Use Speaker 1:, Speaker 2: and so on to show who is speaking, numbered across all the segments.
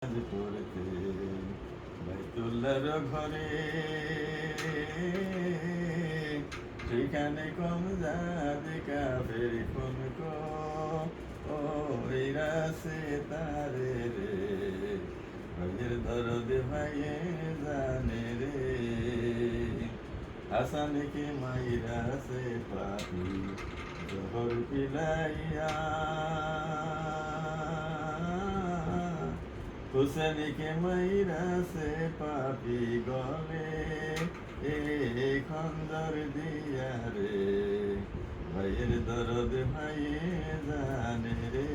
Speaker 1: পড়তে বাইতুল্লাহর ঘরে সেখানে কম যাবে কাফের কোন কো ও রাসে তারে রে ভাইয়ের দরদে ভাইয়ে জানে রে হাসানকে মাইরা সে পাপি জহর পিলাইয়া হুসেনকে মাইরা সে পাপি গলে এ খন্দর দিয়া রে ভাইয়ের দরদ ভাইয়ে জানে রে।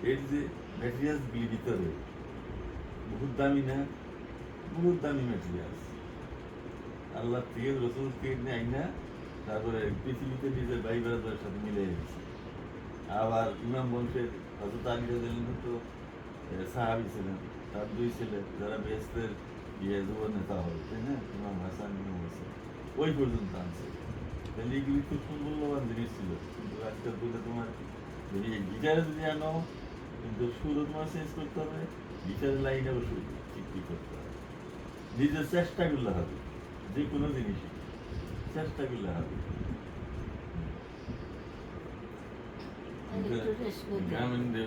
Speaker 1: এর যে ম্যাটেরিয়ালস গুলি ভিতরে বহুত দামি না, বহুত দামি ম্যাটেরিয়ালস আল্লাহ থেকে রসুল থেকে আইনা তারপরে পৃথিবীতে নিজের ভাই ব্রাদারের সাথে মিলে গেছে। আবার ইমাম বংশের হযরত আলী রাদিয়াল্লাহু তো সাহাবী ছিলেন, তার দুই ছেলে যারা বেহেশতের যুব নেতা হবে, তাই না? ইমাম হাসান, ইমাম হোসেন, ওই পর্যন্ত আনছে। তাহলে এগুলি খুব মূল্যবান জিনিস ছিল। কিন্তু আজকাল বলে তোমার যদি গিটারে যদি আনো, কিন্তু সুরও তোমার চেঞ্জ করতে হবে, গিটারের লাইনেও সুর ঠিক করতে হবে। নিজের চেষ্টা করলে হবে, যে কোনো জিনিসই চেষ্টা করলে হবে।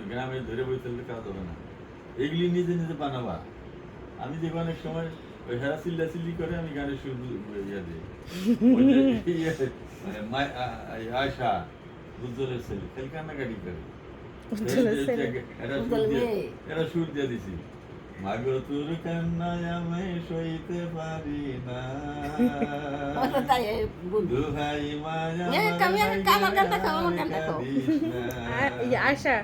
Speaker 1: গ্রামে ধরে বইতে কাজ হবে না, এগুলি নিজে নিজে বানাবা। আমি দেখবো অনেক সময় ওই হেরা চিল্লা চিল্লি করে আমি গানের সুর ইয়া দিই। আয়সা উজ্জ্বলের ছেলে খেল কান্নাকাটি করে, এরা সুর দিয়ে দিছি, মাগো তোর কান্নায় আমি সইতে পারি না, দুহাই মায়া
Speaker 2: আশা।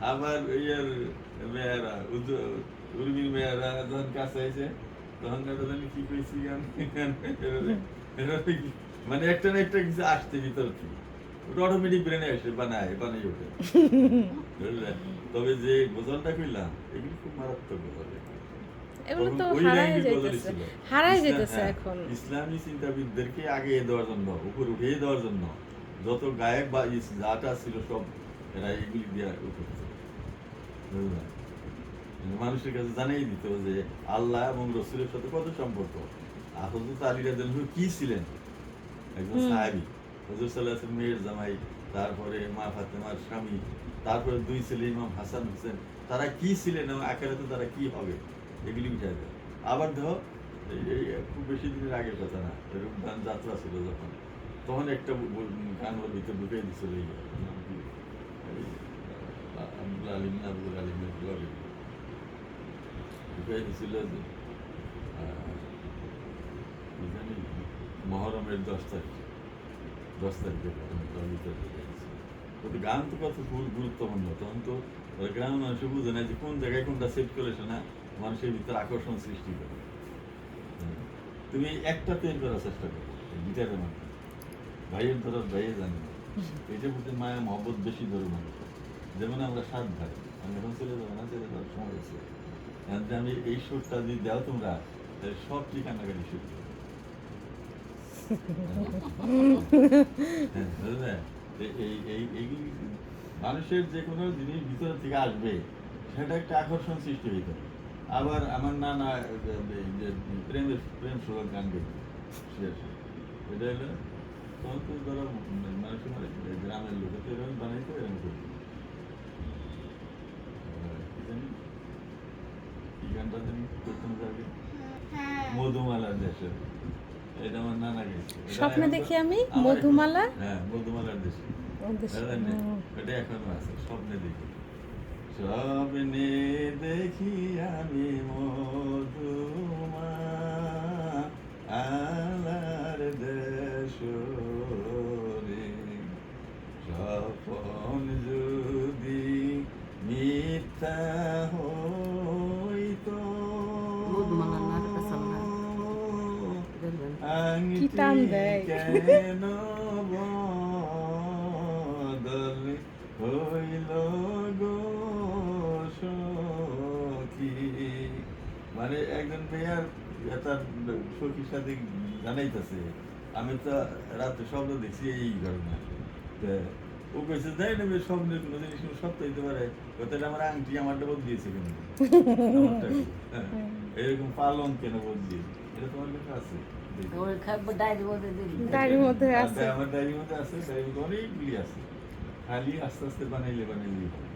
Speaker 1: আবার ইয়ার মেয়েরা উর্মির মেয়েরা যখন কাছে আইছে তখন জানি কি কইছি মানে একটা না একটা কিছু আসতে ভিতর থেকে ওটা অটোমেটিক ব্রেনে আসে, বানাই ওঠে। বুঝলেন? তবে যে গজলটা কইলাম এগুলো খুব মারাত্মক গজল,
Speaker 2: এগুলো তো হারাই যাইতেছে এখন।
Speaker 1: ইসলামী চিন্তাবিদদেরকে আগে দেওয়ার জন্য, উপর উঠিয়ে দেওয়ার জন্য যত গায়ক বা যাটা ছিল সব এরা এগুলি দিয়ে উঠেছে। বুঝলেন? মানুষের কাছে জানাই দিত যে আল্লাহ এবং রসুলের সাথে কত সম্পর্ক। হযরত আলী রাদিয়াল্লাহু আনহু কি ছিলেন? একজন সাহাবী, হুজুর সাল্লাল্লাহু আলাইহি ওয়াসাল্লাম মেয়ের জামাই, তারপরে মা ফাতেমার স্বামী, তারপরে দুই ছেলে ইমাম হাসান হোসেন, তারা কি ছিলেন এবং আখিরাতে তারা কি হবে এগুলি বুঝাই দেয়। আবার দেখো এই খুব বেশি দিনের আগের কথা না, রূপদান যাত্রা ছিল যখন, তখন একটা গান ওর ভিতরে ঢুকে দিছিল আব্দুল আলিম না আব্দুল আলিমের ব্লগে ঢুকে দিছিল যে মহরমের 10 তারিখে গান তো কত গুরুত্বপূর্ণ। তখন তো গ্রামের মানুষের বুঝে না যে কোন জায়গায় কোনটা সেট করে না মানুষের ভিতরে আকর্ষণ সৃষ্টি করে। তুমি একটা তৈরি করার চেষ্টা করো গিটারের মাধ্যমে, ভাইয়ের ধরো ভাইয়ে জানি না, এটার প্রতি মায়া মহব্বত বেশি ধরে মানুষ। যেমন আমরা 7 ভাই, আমি এখন চলে যাবো না, চলে যাওয়ার সময় আছে, আমি এই সুরটা যদি দাও তোমরা তাহলে সব কি কান্নাকাটি শুরু করবে। এইগুলি মানুষের যে কোনো জিনিস ভিতর থেকে আসবে, সেটা একটা আকর্ষণ সৃষ্টি হইতে হবে। আবার আমার নানা প্রেম সুরক গান গাইত, এটা হলো তখন তো ধরো মানুষের মানে গ্রামের লোক তো এরকম বানাইতো, এরকম করতো। কি গানটা জানি করতাম যাবে, মধুমালার দেশে, এটা আমার নানা গেছে।
Speaker 2: স্বপ্নে দেখি আমি মধুমালা,
Speaker 1: হ্যাঁ মধুমালার দেশে, এটা এখনো আছে। স্বপ্নে দেখি, স্বপ্নে দেখি আমি মধুমালার দেশ রে, স্বপন যদি মিথ্যা হইতো
Speaker 2: কি টান দেয়,
Speaker 1: কেন বদল হইল গো সখী। মানে একজন মেয়ার তার সখীর সাথে জানাইতেছে, আমি তো রাত্রে স্বপ্ন দেখছি এই ঘটনা, ও কইছে যাই না স্বপ্নের কোনো জিনিস কোনো সত্য হইতে পারে কথাটা আমার আংটি আমারটা বদলিয়েছে কেন আমারটা কি? হ্যাঁ। এরকম পালন কেন বদলিয়েছে এটা তোমার কাছে আছে দেখো।
Speaker 3: ওই খাবার ডায়ের মধ্যে দিলি
Speaker 2: ডায়েরির মধ্যে আছে।
Speaker 1: আমার ডায়েরির মধ্যে আছে, ডায়েরির মধ্যে অনেকগুলি আছে। খালি আস্তে আস্তে বানাইলে বানাইলেই হবে।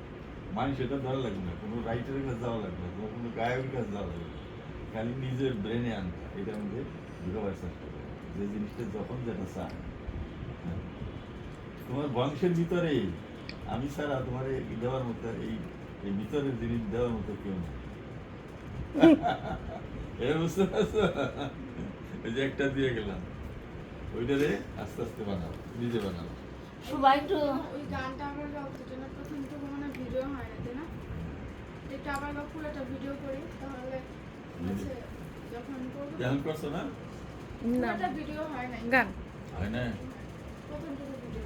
Speaker 1: মানুষ এটা ধরা লাগবে না, কোনো রাইটারের কাছে যাওয়া লাগবে না, কোনো গায়কের কাছে যাওয়া লাগবে না। খালি নিজের ব্রেনে আনবা, এটার মধ্যে ঢুকাবার চেষ্টা করো। যে জিনিসটা যখন যেটা চায়। হ্যাঁ। তোমার বংশের ভিতরে আমি ছাড়া তোমার দেওয়ার মতো এই ভিতরের জিনিস দেওয়ার মতো কেউ না। এর বুঝতে পারছো? ওই যে একটা দিয়ে গেলাম ওইটারে আস্তে আস্তে বানাও, নিজে বানাও।
Speaker 3: সবাই একটু
Speaker 4: ওই গানটা আবার গাওয়ার জন্য প্রথম তো কোনো ভিডিও হয় না, তাই না? এটা আবার গাও, পুরোটা ভিডিও করি, তাহলে হচ্ছে যখন করবো
Speaker 1: ধ্যান করছো না?
Speaker 2: না
Speaker 4: পুরোটা ভিডিও হয় নাই,
Speaker 2: গান
Speaker 1: হয় না?
Speaker 4: প্রথম থেকে ভিডিও।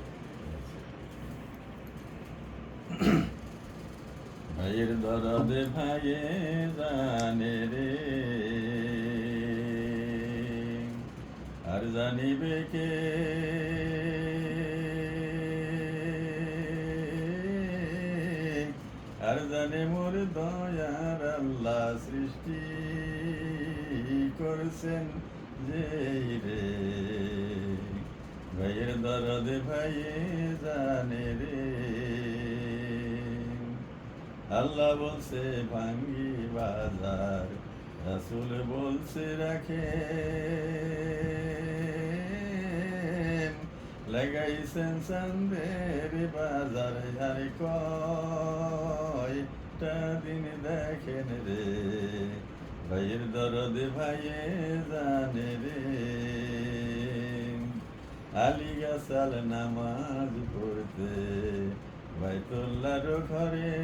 Speaker 1: ভাইয়ের দরদে ভাইয়ে জানে রে, আর জানিবে কে? আর জানে মোর দয়ার আল্লাহ সৃষ্টি করছেন যে রে। ভাইয়ের দরদে ভাইয়ে জানে রে, আল্লাহ বলছে ভাঙ্গি বাজার, রাসূল বলছে রাখে, লাগাইছেন চাঁদের বাজার, আর কয়টা দিন দেখেন রে। ভাইয়ের দরদে ভাইয়ে জানে রে, আলী গাছাল নামাজ পড়তে বাইতুল্লাহর ঘরে,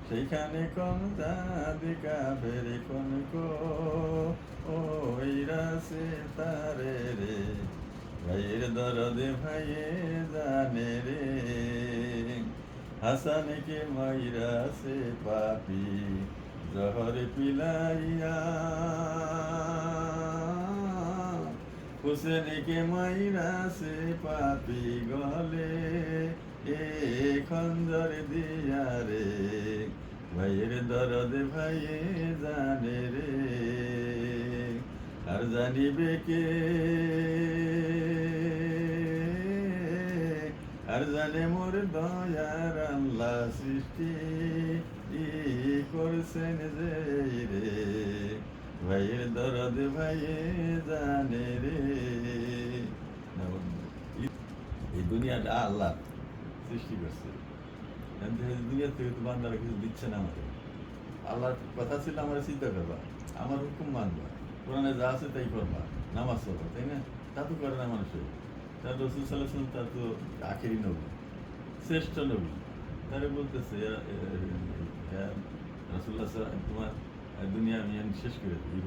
Speaker 1: সেইখানে কোন দাদি কাবের কোন কইরাছে তারে রে। ভাইয়ের দরদে ভাইয়ে জানে রে, হাসানকে মাইরাছে পাপি জহর পিলাইয়া, হুসেনকে মাইরাছে পাপি গলে এ খঞ্জর দিয়া রে। ভাইয়ের দরদে ভাইয়ে জানে রে, আর জানিবে কে? আর জানে মোর দয়ার আল্লাহ সৃষ্টি করছেন যে রে। ভাইয়ের দরদে ভাইয়ে জানে রে। না বন্ধু, এই দুনিয়াটা আল্লাহ সৃষ্টি করছে, দুনিয়া থেকে তো বান্দারা কিছু দিচ্ছে না আমাকে। আল্লাহর কথা ছিল আমার চিন্তা করবা, আমার হুকুম মানবা, কোরআনে যা আছে তাই করবা, নামাজ পড়বা, তাই না? তা তো করে না মানুষের। তার রসুল সাল্লাল্লাহু আলাইহি ওয়াসাল্লাম তার তো আখেরি নবী, শ্রেষ্ঠ নবী, তারে বলতেছে রাসূলুল্লাহ তোমার দুনিয়া আমি শেষ করে দিই।